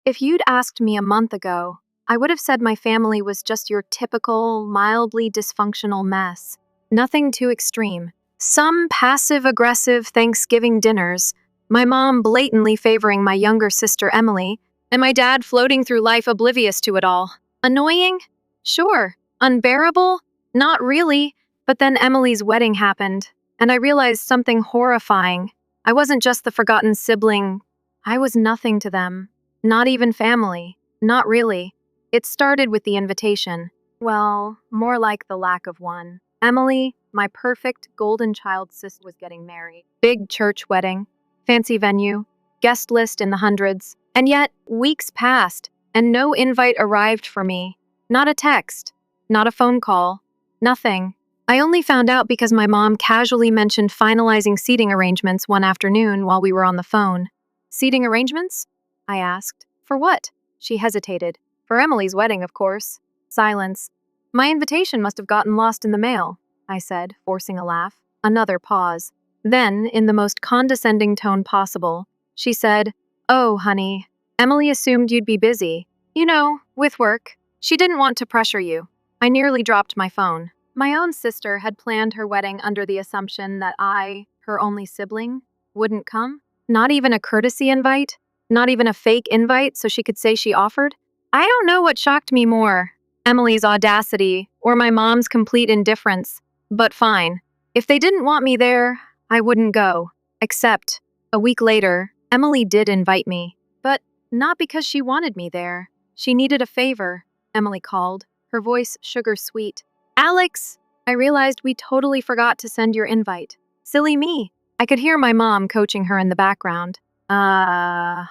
If you'd asked me a month ago, I would have said my family was just your typical, mildly dysfunctional mess. Nothing too extreme. Some passive-aggressive Thanksgiving dinners, my mom blatantly favoring my younger sister Emily, and my dad floating through life oblivious to it all. Annoying? Sure. Unbearable? Not really. But then Emily's wedding happened, and I realized something horrifying. I wasn't just the forgotten sibling. I was nothing to them. Not even family. Not really. It started with the invitation. Well, more like the lack of one. Emily, my perfect golden child sister, was getting married. Big church wedding, fancy venue, guest list in the hundreds. And yet, weeks passed, and no invite arrived for me. Not a text, not a phone call, nothing. I only found out because my mom casually mentioned finalizing seating arrangements one afternoon while we were on the phone. Seating arrangements? I asked. For what? She hesitated. For Emily's wedding, of course. Silence. My invitation must have gotten lost in the mail, I said, forcing a laugh. Another pause. Then, in the most condescending tone possible, she said, "Oh, honey, Emily assumed you'd be busy. You know, with work. She didn't want to pressure you." I nearly dropped my phone. My own sister had planned her wedding under the assumption that I, her only sibling, wouldn't come. Not even a courtesy invite? Not even a fake invite so she could say she offered? I don't know what shocked me more, Emily's audacity or my mom's complete indifference. But fine. If they didn't want me there, I wouldn't go. Except, a week later, Emily did invite me. But not because she wanted me there. She needed a favor, Emily called, her voice sugar-sweet. "Alex, I realized we totally forgot to send your invite. Silly me." I could hear my mom coaching her in the background. I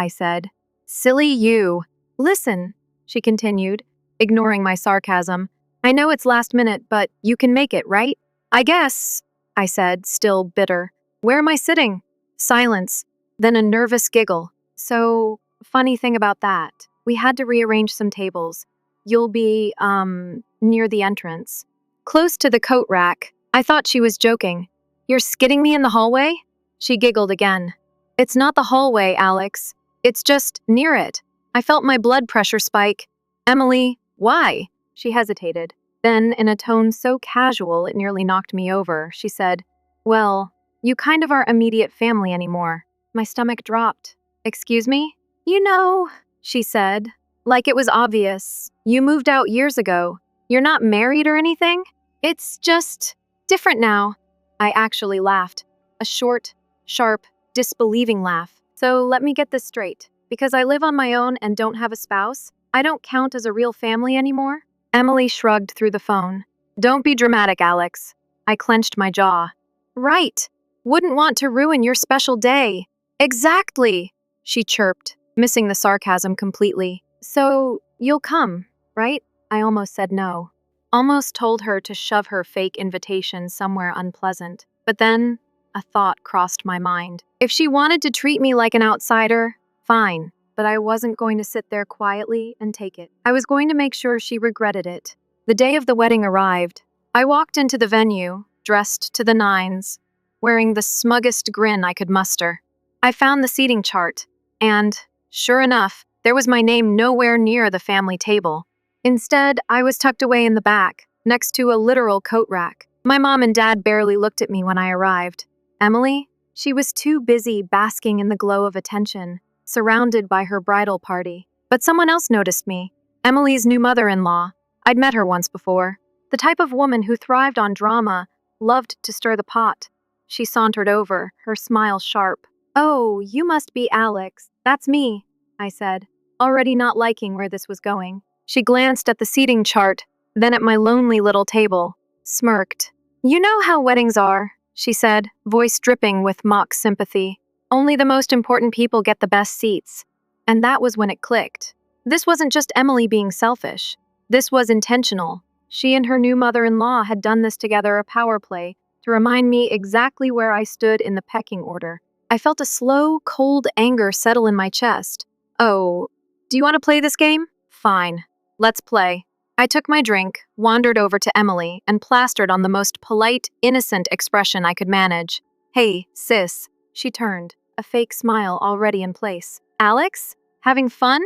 said. "Silly you. Listen," she continued, ignoring my sarcasm. "I know it's last minute, but you can make it, right?" "I guess," I said, still bitter. "Where am I sitting?" Silence, then a nervous giggle. "So, funny thing about that, we had to rearrange some tables. You'll be, near the entrance. Close to the coat rack." I thought she was joking. "You're skidding me in the hallway?" She giggled again. "It's not the hallway, Alex. It's just near it." I felt my blood pressure spike. "Emily, why?" She hesitated. Then, in a tone so casual it nearly knocked me over, she said, "Well, you kind of aren't immediate family anymore." My stomach dropped. "Excuse me?" "You know," she said, like it was obvious. "You moved out years ago. You're not married or anything? It's just different now." I actually laughed. A short, sharp, disbelieving laugh. "So let me get this straight. Because I live on my own and don't have a spouse, I don't count as a real family anymore?" Emily shrugged through the phone. "Don't be dramatic, Alex." I clenched my jaw. "Right. Wouldn't want to ruin your special day." "Exactly," she chirped, missing the sarcasm completely. "So, you'll come, right?" I almost said no. Almost told her to shove her fake invitation somewhere unpleasant. But then, a thought crossed my mind. If she wanted to treat me like an outsider, fine. But I wasn't going to sit there quietly and take it. I was going to make sure she regretted it. The day of the wedding arrived. I walked into the venue, dressed to the nines, wearing the smuggest grin I could muster. I found the seating chart, and, sure enough, there was my name nowhere near the family table. Instead, I was tucked away in the back, next to a literal coat rack. My mom and dad barely looked at me when I arrived. Emily? She was too busy basking in the glow of attention, surrounded by her bridal party. But someone else noticed me. Emily's new mother-in-law. I'd met her once before. The type of woman who thrived on drama, loved to stir the pot. She sauntered over, her smile sharp. "Oh, you must be Alex. That's me," I said, already not liking where this was going. She glanced at the seating chart, then at my lonely little table, smirked. "You know how weddings are," she said, voice dripping with mock sympathy. "Only the most important people get the best seats." And that was when it clicked. This wasn't just Emily being selfish. This was intentional. She and her new mother-in-law had done this together, a power play, to remind me exactly where I stood in the pecking order. I felt a slow, cold anger settle in my chest. "Oh, do you want to play this game? Fine. Let's play." I took my drink, wandered over to Emily, and plastered on the most polite, innocent expression I could manage. "Hey, sis." She turned, a fake smile already in place. Alex? Having fun?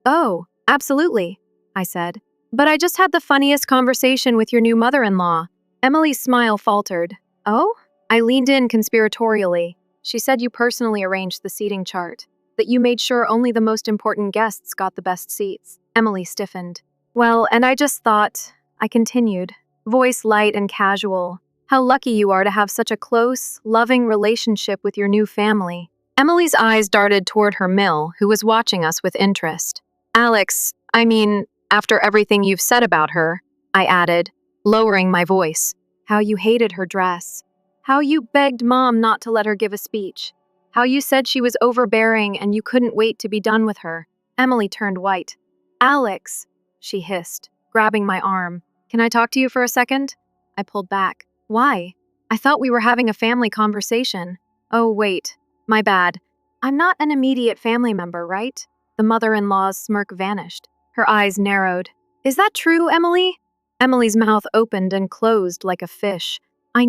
Oh, absolutely, I said. But I just had the funniest conversation with your new mother-in-law. Emily's smile faltered. Oh? I leaned in conspiratorially. She said you personally arranged the seating chart, that you made sure only the most important guests got the best seats. Emily stiffened. Well, and I just thought, I continued, voice light and casual, how lucky you are to have such a close, loving relationship with your new family. Emily's eyes darted toward her Mill, who was watching us with interest. Alex, after everything you've said about her, I added, lowering my voice. How you hated her dress. How you begged Mom not to let her give a speech. How you said she was overbearing and you couldn't wait to be done with her. Emily turned white. Alex, she hissed, grabbing my arm. Can I talk to you for a second? I pulled back. Why? I thought we were having a family conversation. Oh, wait. My bad. I'm not an immediate family member, right? The mother-in-law's smirk vanished. Her eyes narrowed. Is that true, Emily? Emily's mouth opened and closed like a fish. I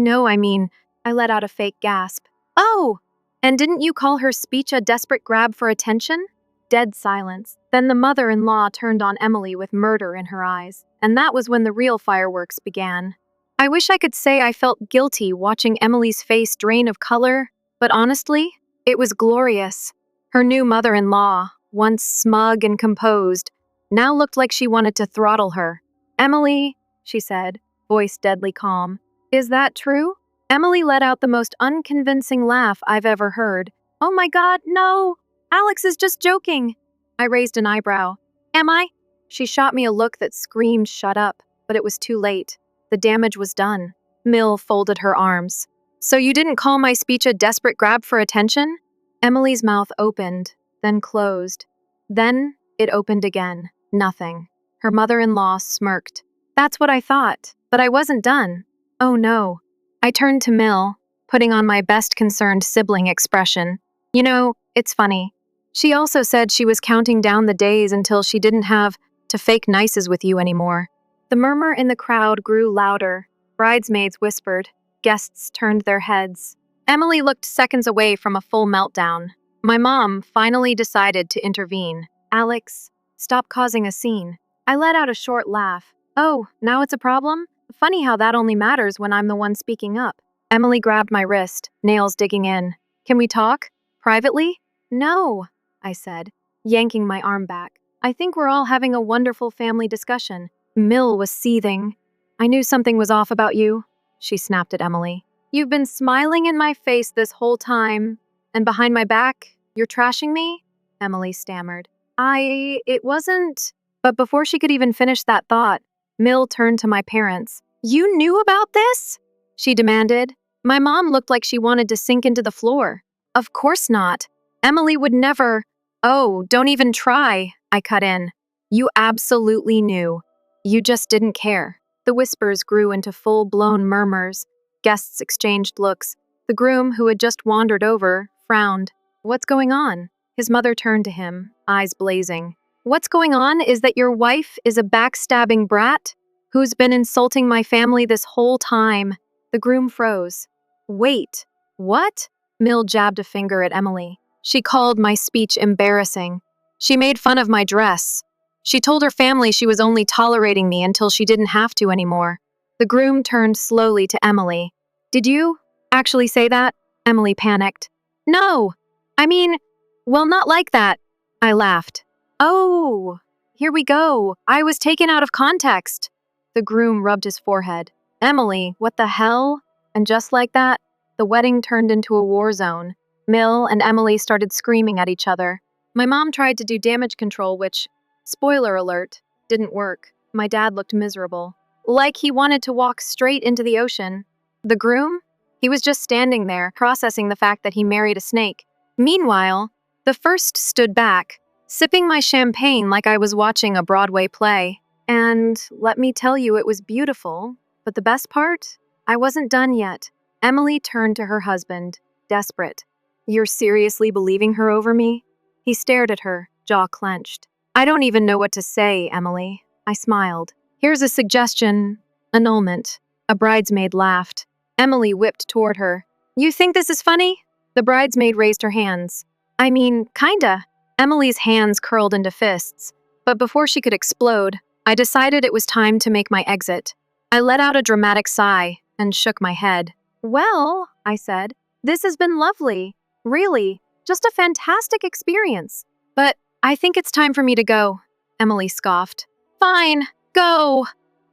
let out a fake gasp. Oh! And didn't you call her speech a desperate grab for attention? Dead silence. Then the mother-in-law turned on Emily with murder in her eyes. And that was when the real fireworks began. I wish I could say I felt guilty watching Emily's face drain of color, but honestly, it was glorious. Her new mother-in-law, once smug and composed, now looked like she wanted to throttle her. Emily, she said, voice deadly calm. Is that true? Emily let out the most unconvincing laugh I've ever heard. Oh my God, no! Alex is just joking. I raised an eyebrow. Am I? She shot me a look that screamed shut up, but it was too late. The damage was done. Mill folded her arms. So you didn't call my speech a desperate grab for attention? Emily's mouth opened, then closed. Then it opened again. Nothing. Her mother-in-law smirked. That's what I thought, but I wasn't done. Oh no. I turned to Mill, putting on my best concerned sibling expression. You know, it's funny. She also said she was counting down the days until she didn't have to fake nices with you anymore. The murmur in the crowd grew louder. Bridesmaids whispered. Guests turned their heads. Emily looked seconds away from a full meltdown. My mom finally decided to intervene. Alex, stop causing a scene. I let out a short laugh. Oh, now it's a problem? Funny how that only matters when I'm the one speaking up. Emily grabbed my wrist, nails digging in. Can we talk? Privately? No, I said, yanking my arm back. I think we're all having a wonderful family discussion. Mill was seething. I knew something was off about you, she snapped at Emily. You've been smiling in my face this whole time, and behind my back, you're trashing me? Emily stammered. It wasn't... But before she could even finish that thought, Mill turned to my parents. You knew about this? She demanded. My mom looked like she wanted to sink into the floor. Of course not. Emily would never... Oh, don't even try, I cut in. You absolutely knew. You just didn't care. The whispers grew into full-blown murmurs. Guests exchanged looks. The groom, who had just wandered over, frowned. What's going on? His mother turned to him, eyes blazing. What's going on is that your wife is a backstabbing brat who's been insulting my family this whole time. The groom froze. Wait, what? Mill jabbed a finger at Emily. She called my speech embarrassing. She made fun of my dress. She told her family she was only tolerating me until she didn't have to anymore. The groom turned slowly to Emily. Did you actually say that? Emily panicked. No, well, not like that. I laughed. Oh, here we go. I was taken out of context. The groom rubbed his forehead. Emily, what the hell? And just like that, the wedding turned into a war zone. Mill and Emily started screaming at each other. My mom tried to do damage control, which, spoiler alert, didn't work. My dad looked miserable. Like he wanted to walk straight into the ocean. The groom? He was just standing there, processing the fact that he married a snake. Meanwhile, the first stood back, sipping my champagne like I was watching a Broadway play. And let me tell you, it was beautiful. But the best part? I wasn't done yet. Emily turned to her husband, desperate. You're seriously believing her over me? He stared at her, jaw clenched. I don't even know what to say, Emily. I smiled. Here's a suggestion. Annulment. A bridesmaid laughed. Emily whipped toward her. You think this is funny? The bridesmaid raised her hands. Kinda. Emily's hands curled into fists, but before she could explode, I decided it was time to make my exit. I let out a dramatic sigh and shook my head. Well, I said, this has been lovely. Really, just a fantastic experience. But I think it's time for me to go, Emily scoffed. Fine, go.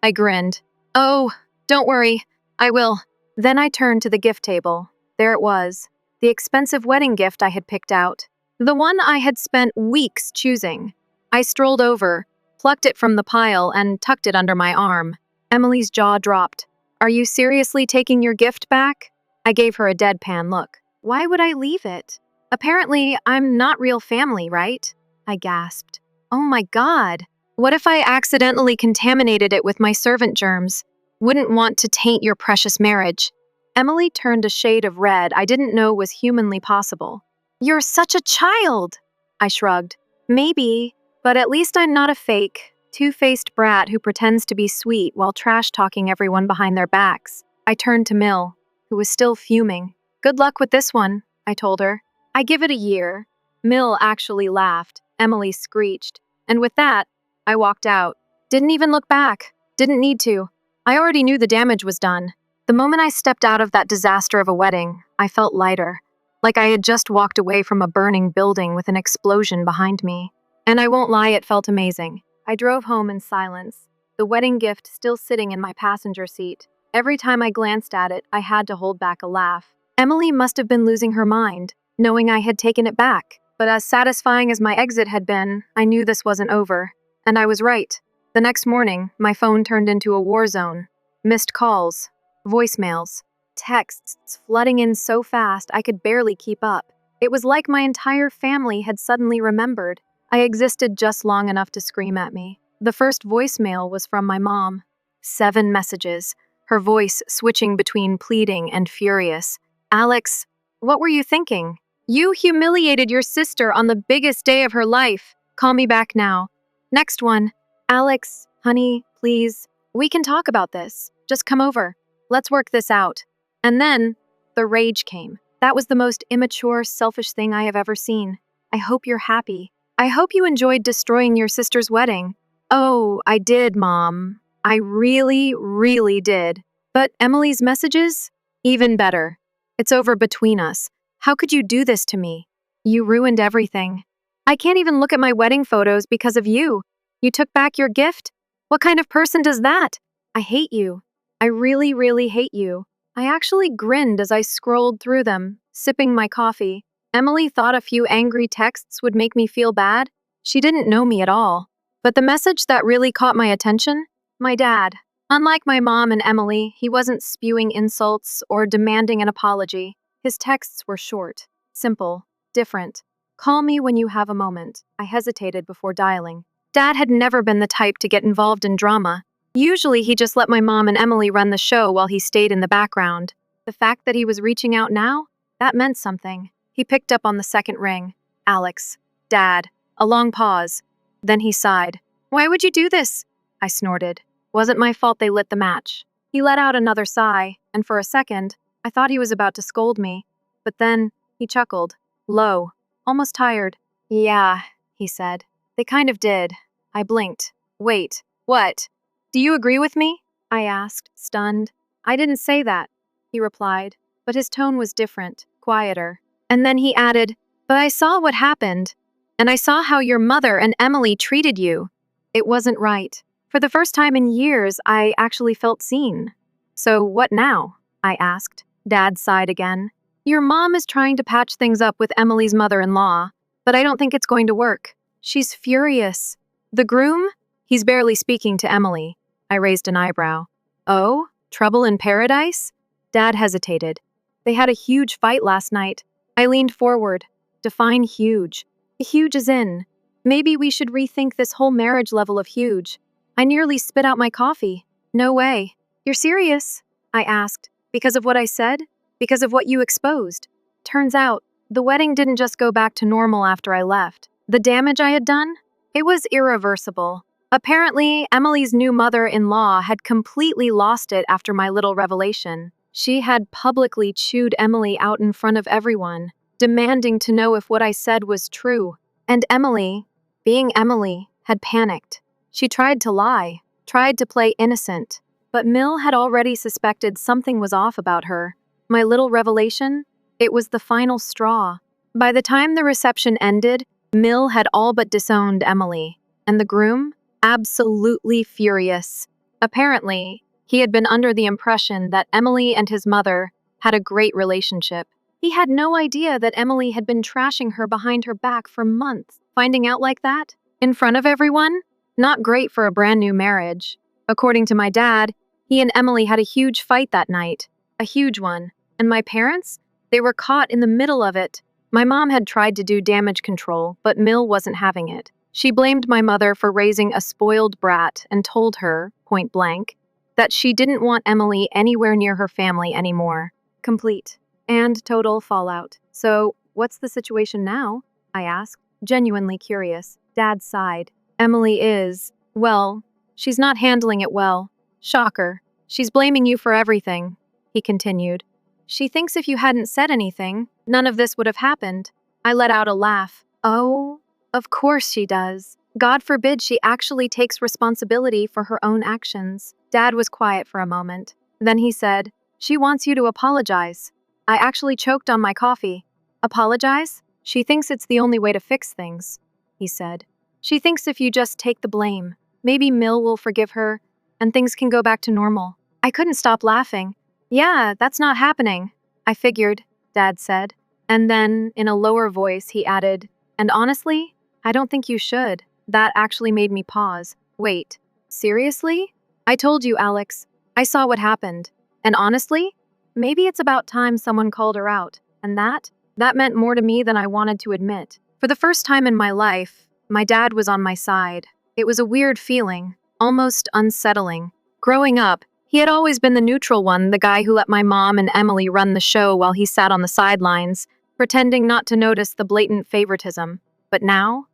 I grinned. Oh, don't worry, I will. Then I turned to the gift table. There it was, the expensive wedding gift I had picked out. The one I had spent weeks choosing. I strolled over, plucked it from the pile, and tucked it under my arm. Emily's jaw dropped. Are you seriously taking your gift back? I gave her a deadpan look. Why would I leave it? Apparently, I'm not real family, right? I gasped. Oh my God. What if I accidentally contaminated it with my servant germs? Wouldn't want to taint your precious marriage. Emily turned a shade of red I didn't know was humanly possible. You're such a child, I shrugged. Maybe, but at least I'm not a fake, two-faced brat who pretends to be sweet while trash-talking everyone behind their backs. I turned to Mill, who was still fuming. Good luck with this one, I told her. I give it a year. Mill actually laughed. Emily screeched. And with that, I walked out. Didn't even look back. Didn't need to. I already knew the damage was done. The moment I stepped out of that disaster of a wedding, I felt lighter. Like I had just walked away from a burning building with an explosion behind me. And I won't lie, it felt amazing. I drove home in silence, the wedding gift still sitting in my passenger seat. Every time I glanced at it, I had to hold back a laugh. Emily must have been losing her mind, knowing I had taken it back. But as satisfying as my exit had been, I knew this wasn't over. And I was right. The next morning, my phone turned into a war zone. Missed calls, voicemails, texts flooding in so fast I could barely keep up. It was like my entire family had suddenly remembered. I existed just long enough to scream at me. The first voicemail was from my mom. 7 messages, her voice switching between pleading and furious. Alex, what were you thinking? You humiliated your sister on the biggest day of her life. Call me back now. Next one. Alex, honey, please. We can talk about this. Just come over. Let's work this out. And then, the rage came. That was the most immature, selfish thing I have ever seen. I hope you're happy. I hope you enjoyed destroying your sister's wedding. Oh, I did, Mom. I really, really did. But Emily's messages? Even better. It's over between us. How could you do this to me? You ruined everything. I can't even look at my wedding photos because of you. You took back your gift? What kind of person does that? I hate you. I really, really hate you. I actually grinned as I scrolled through them, sipping my coffee. Emily thought a few angry texts would make me feel bad. She didn't know me at all. But the message that really caught my attention? My dad. Unlike my mom and Emily, he wasn't spewing insults or demanding an apology. His texts were short, simple, different. Call me when you have a moment. I hesitated before dialing. Dad had never been the type to get involved in drama. Usually he just let my mom and Emily run the show while he stayed in the background. The fact that he was reaching out now, that meant something. He picked up on the second ring. Alex. Dad. A long pause. Then he sighed. Why would you do this? I snorted. Wasn't my fault they lit the match. He let out another sigh, and for a second, I thought he was about to scold me. But then, he chuckled. Low. Almost tired. Yeah, he said. They kind of did. I blinked. Wait. What? Do you agree with me? I asked, stunned. I didn't say that, he replied, but his tone was different, quieter. And then he added, but I saw what happened, and I saw how your mother and Emily treated you. It wasn't right. For the first time in years, I actually felt seen. So what now? I asked. Dad sighed again. Your mom is trying to patch things up with Emily's mother-in-law, but I don't think it's going to work. She's furious. The groom? He's barely speaking to Emily. I raised an eyebrow. Oh? Trouble in paradise? Dad hesitated. They had a huge fight last night. I leaned forward. Define huge. Huge as in. Maybe we should rethink this whole marriage level of huge. I nearly spit out my coffee. No way. You're serious? I asked. Because of what I said? Because of what you exposed? Turns out, the wedding didn't just go back to normal after I left. The damage I had done? It was irreversible. Apparently, Emily's new mother-in-law had completely lost it after my little revelation. She had publicly chewed Emily out in front of everyone, demanding to know if what I said was true. And Emily, being Emily, had panicked. She tried to lie, tried to play innocent. But Mill had already suspected something was off about her. My little revelation? It was the final straw. By the time the reception ended, Mill had all but disowned Emily. And the groom? Absolutely furious. Apparently, he had been under the impression that Emily and his mother had a great relationship. He had no idea that Emily had been trashing her behind her back for months. Finding out like that? In front of everyone? Not great for a brand new marriage. According to my dad, he and Emily had a huge fight that night. A huge one. And my parents? They were caught in the middle of it. My mom had tried to do damage control, but Mill wasn't having it. She blamed my mother for raising a spoiled brat and told her, point blank, that she didn't want Emily anywhere near her family anymore. Complete and total fallout. So, what's the situation now? I asked, genuinely curious. Dad sighed. Emily is, well, she's not handling it well. Shocker. She's blaming you for everything, he continued. She thinks if you hadn't said anything, none of this would have happened. I let out a laugh. Oh, of course she does. God forbid she actually takes responsibility for her own actions. Dad was quiet for a moment. Then he said, she wants you to apologize. I actually choked on my coffee. Apologize? She thinks it's the only way to fix things, he said. She thinks if you just take the blame, maybe Mill will forgive her and things can go back to normal. I couldn't stop laughing. Yeah, that's not happening. I figured, Dad said. And then, in a lower voice, he added, and honestly, I don't think you should. That actually made me pause. Wait, seriously? I told you, Alex. I saw what happened. And honestly, maybe it's about time someone called her out. And that meant more to me than I wanted to admit. For the first time in my life, my dad was on my side. It was a weird feeling, almost unsettling. Growing up, he had always been the neutral one, the guy who let my mom and Emily run the show while he sat on the sidelines, pretending not to notice the blatant favoritism. But now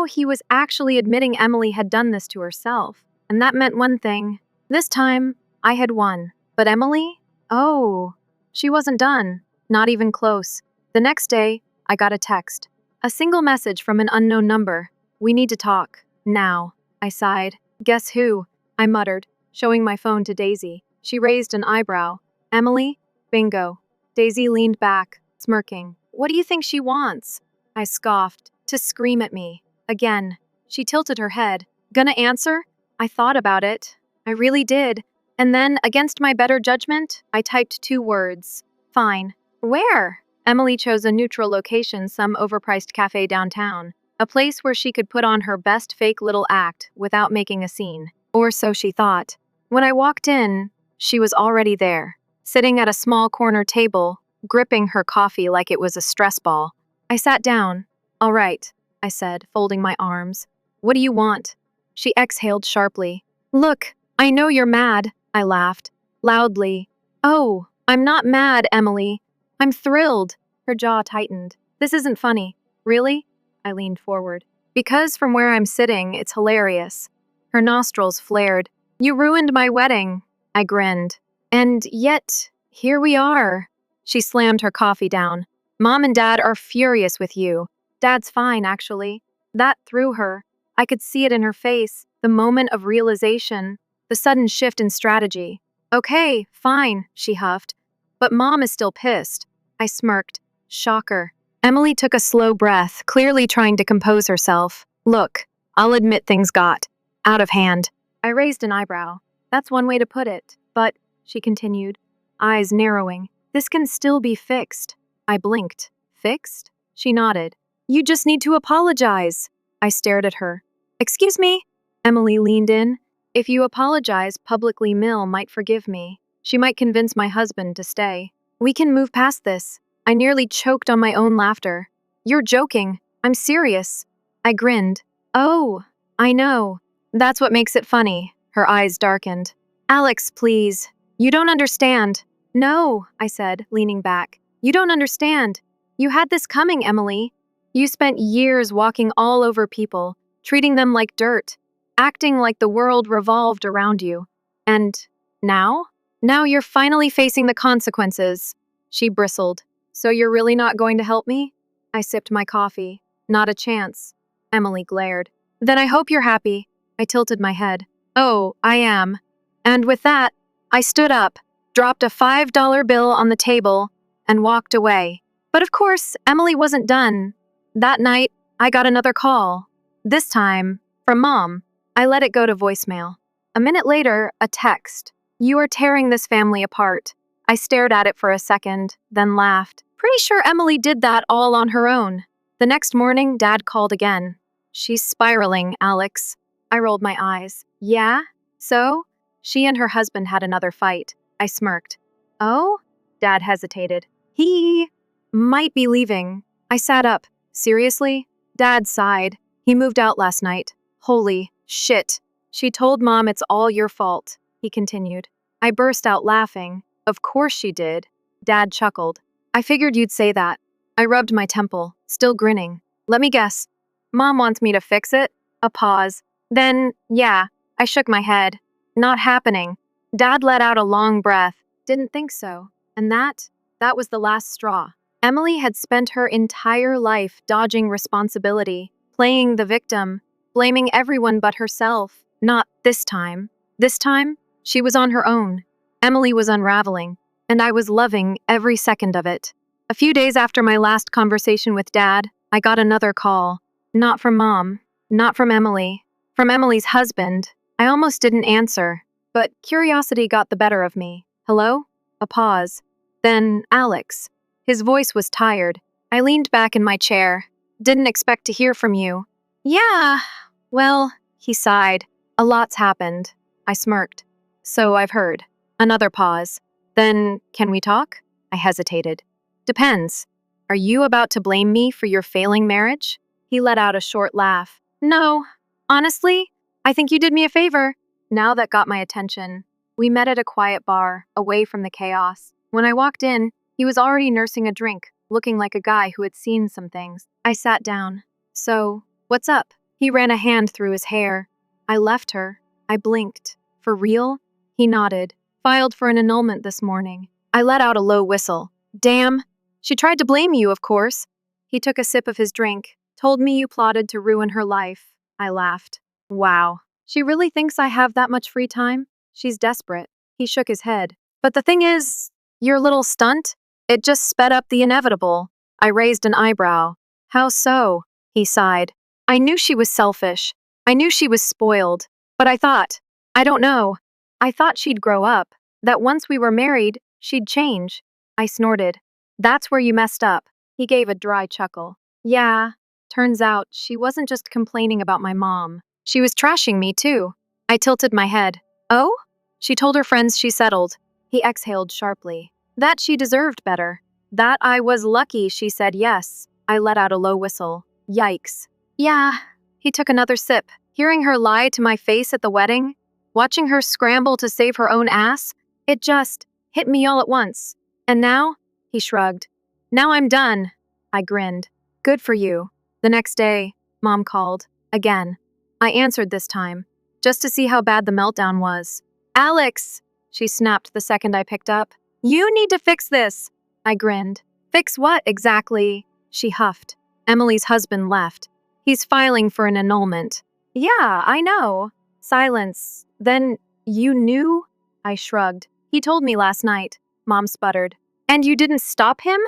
he was actually admitting Emily had done this to herself. And that meant one thing. This time, I had won. But Emily? Oh, she wasn't done. Not even close. The next day, I got a text. A single message from an unknown number. We need to talk. Now. I sighed. Guess who? I muttered, showing my phone to Daisy. She raised an eyebrow. Emily? Bingo. Daisy leaned back, smirking. What do you think she wants? I scoffed. To scream at me. Again. She tilted her head. Gonna answer? I thought about it. I really did. And then, against my better judgment, I typed 2 words. Fine. Where? Emily chose a neutral location, some overpriced cafe downtown. A place where she could put on her best fake little act without making a scene. Or so she thought. When I walked in, she was already there, sitting at a small corner table, gripping her coffee like it was a stress ball. I sat down. All right, I said, folding my arms. What do you want? She exhaled sharply. Look, I know you're mad, I laughed, loudly. Oh, I'm not mad, Emily. I'm thrilled. Her jaw tightened. This isn't funny. Really? I leaned forward. Because from where I'm sitting, it's hilarious. Her nostrils flared. You ruined my wedding. I grinned. And yet, here we are. She slammed her coffee down. Mom and Dad are furious with you. Dad's fine, actually. That threw her. I could see it in her face, the moment of realization, the sudden shift in strategy. Okay, fine, she huffed. But Mom is still pissed. I smirked. Shocker. Emily took a slow breath, clearly trying to compose herself. Look, I'll admit things got out of hand. I raised an eyebrow. That's one way to put it. But, she continued, eyes narrowing, this can still be fixed. I blinked. Fixed? She nodded. You just need to apologize. I stared at her. Excuse me? Emily leaned in. If you apologize publicly, Mill might forgive me. She might convince my husband to stay. We can move past this. I nearly choked on my own laughter. You're joking. I'm serious. I grinned. Oh, I know. That's what makes it funny. Her eyes darkened. Alex, please. You don't understand. No, I said, leaning back. You don't understand. You had this coming, Emily. You spent years walking all over people, treating them like dirt, acting like the world revolved around you. And now? Now you're finally facing the consequences. She bristled. So you're really not going to help me? I sipped my coffee. Not a chance. Emily glared. Then I hope you're happy. I tilted my head. Oh, I am. And with that, I stood up, dropped a $5 bill on the table, and walked away. But of course, Emily wasn't done. That night, I got another call. This time, from Mom. I let it go to voicemail. A minute later, a text. You are tearing this family apart. I stared at it for a second, then laughed. Pretty sure Emily did that all on her own. The next morning, Dad called again. She's spiraling, Alex. I rolled my eyes. Yeah? So? She and her husband had another fight. I smirked. Oh? Dad hesitated. He might be leaving. I sat up. Seriously? Dad sighed. He moved out last night. Holy shit. She told Mom it's all your fault, he continued. I burst out laughing. Of course she did. Dad chuckled. I figured you'd say that. I rubbed my temple, still grinning. Let me guess. Mom wants me to fix it? A pause. Then, yeah, I shook my head. Not happening. Dad let out a long breath. Didn't think so. And that was the last straw. Emily had spent her entire life dodging responsibility, playing the victim, blaming everyone but herself. Not this time. This time, she was on her own. Emily was unraveling, and I was loving every second of it. A few days after my last conversation with Dad, I got another call. Not from Mom, not from Emily, from Emily's husband. I almost didn't answer, but curiosity got the better of me. Hello? A pause. Then, Alex. His voice was tired. I leaned back in my chair. Didn't expect to hear from you. Yeah, well, he sighed. A lot's happened. I smirked. So I've heard. Another pause. Then, can we talk? I hesitated. Depends. Are you about to blame me for your failing marriage? He let out a short laugh. No. Honestly, I think you did me a favor. Now that got my attention. We met at a quiet bar, away from the chaos. When I walked in, he was already nursing a drink, looking like a guy who had seen some things. I sat down. So, what's up? He ran a hand through his hair. I left her. I blinked. For real? He nodded. Filed for an annulment this morning. I let out a low whistle. Damn. She tried to blame you, of course. He took a sip of his drink. Told me you plotted to ruin her life. I laughed. Wow. She really thinks I have that much free time? She's desperate. He shook his head. But the thing is, your little stunt? It just sped up the inevitable. I raised an eyebrow. How so? He sighed. I knew she was selfish. I knew she was spoiled. But I don't know. I thought she'd grow up. That once we were married, she'd change. I snorted. That's where you messed up. He gave a dry chuckle. Yeah, turns out she wasn't just complaining about my mom. She was trashing me too. I tilted my head. Oh? She told her friends she settled. He exhaled sharply. That she deserved better. That I was lucky she said yes. I let out a low whistle. Yikes. Yeah. He took another sip. Hearing her lie to my face at the wedding, watching her scramble to save her own ass, it just hit me all at once. And now? He shrugged. Now I'm done. I grinned. Good for you. The next day, Mom called. Again. I answered this time, just to see how bad the meltdown was. Alex, she snapped the second I picked up. You need to fix this. I grinned. Fix what exactly? She huffed. Emily's husband left. He's filing for an annulment. Yeah, I know. Silence. Then, you knew? I shrugged. He told me last night. Mom sputtered. And you didn't stop him?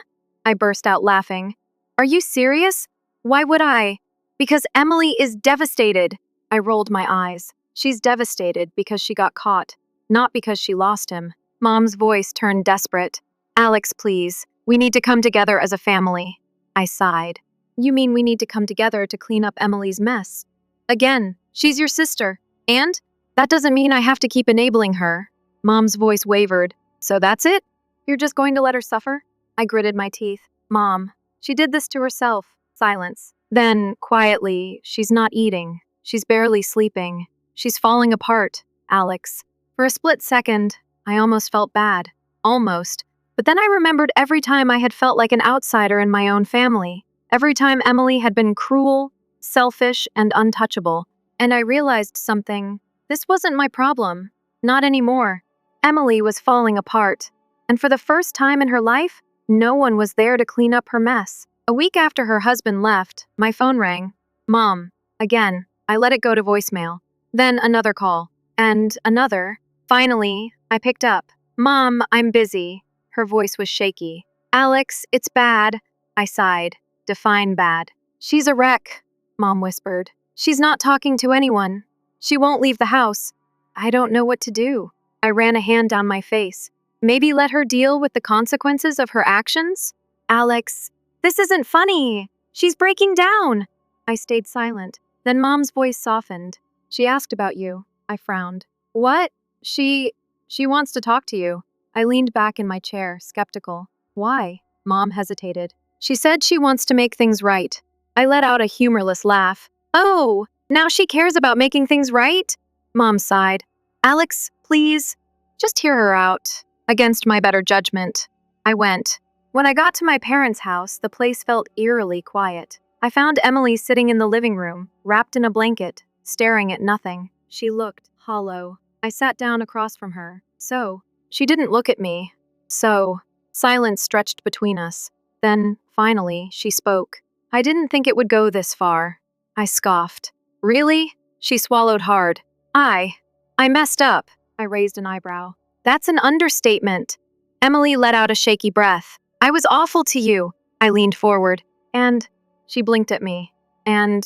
I burst out laughing. Are you serious? Why would I? Because Emily is devastated. I rolled my eyes. She's devastated because she got caught, not because she lost him. Mom's voice turned desperate. Alex, please. We need to come together as a family. I sighed. You mean we need to come together to clean up Emily's mess? Again, she's your sister. And? That doesn't mean I have to keep enabling her. Mom's voice wavered. So that's it? You're just going to let her suffer? I gritted my teeth. Mom, she did this to herself. Silence. Then, quietly, she's not eating. She's barely sleeping. She's falling apart, Alex. For a split second, I almost felt bad. Almost. But then I remembered every time I had felt like an outsider in my own family. Every time Emily had been cruel, selfish, and untouchable. And I realized something. This wasn't my problem. Not anymore. Emily was falling apart. And for the first time in her life, no one was there to clean up her mess. A week after her husband left, my phone rang. Mom. Again. I let it go to voicemail. Then another call. And another. Finally, I picked up. Mom, I'm busy. Her voice was shaky. Alex, it's bad. I sighed. Define bad. She's a wreck, Mom whispered. She's not talking to anyone. She won't leave the house. I don't know what to do. I ran a hand down my face. Maybe let her deal with the consequences of her actions? Alex, this isn't funny. She's breaking down. I stayed silent. Then Mom's voice softened. She asked about you. I frowned. What? She wants to talk to you. I leaned back in my chair, skeptical. Why? Mom hesitated. She said she wants to make things right. I let out a humorless laugh. Oh, now she cares about making things right? Mom sighed. Alex, please, just hear her out. Against my better judgment, I went. When I got to my parents' house, the place felt eerily quiet. I found Emily sitting in the living room, wrapped in a blanket, staring at nothing. She looked hollow. I sat down across from her. So, she didn't look at me. So, silence stretched between us. Then, finally, she spoke. I didn't think it would go this far. I scoffed. Really? She swallowed hard. I messed up. I raised an eyebrow. That's an understatement. Emily let out a shaky breath. I was awful to you. I leaned forward. And she blinked at me. And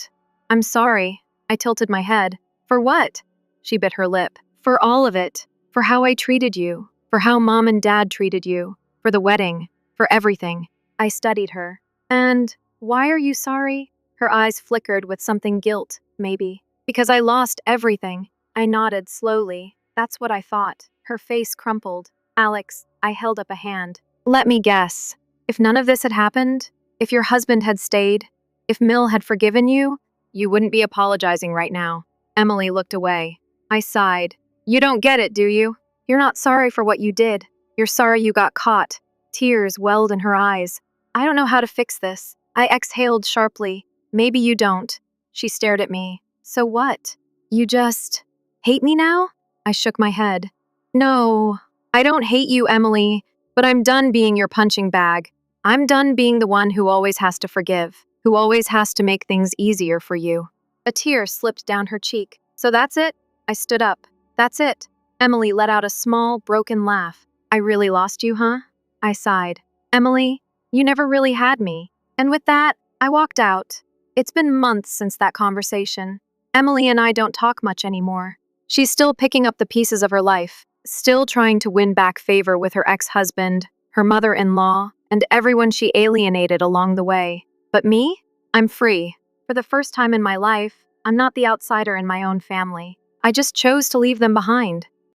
I'm sorry. I tilted my head. For what? She bit her lip. For all of it. For how I treated you. For how Mom and Dad treated you. For the wedding. For everything. I studied her. And why are you sorry? Her eyes flickered with something guilt, maybe. Because I lost everything. I nodded slowly. That's what I thought. Her face crumpled. Alex, I held up a hand. Let me guess. If none of this had happened, if your husband had stayed, if Mill had forgiven you, you wouldn't be apologizing right now. Emily looked away. I sighed. You don't get it, do you? You're not sorry for what you did. You're sorry you got caught. Tears welled in her eyes. I don't know how to fix this. I exhaled sharply. Maybe you don't. She stared at me. So what? You just hate me now? I shook my head. No, I don't hate you, Emily, but I'm done being your punching bag. I'm done being the one who always has to forgive, who always has to make things easier for you. A tear slipped down her cheek. So that's it? I stood up. That's it. Emily let out a small, broken laugh. I really lost you, huh? I sighed. Emily, you never really had me. And with that, I walked out. It's been months since that conversation. Emily and I don't talk much anymore. She's still picking up the pieces of her life, still trying to win back favor with her ex-husband, her mother-in-law, and everyone she alienated along the way. But me? I'm free. For the first time in my life, I'm not the outsider in my own family. I just chose to leave them behind.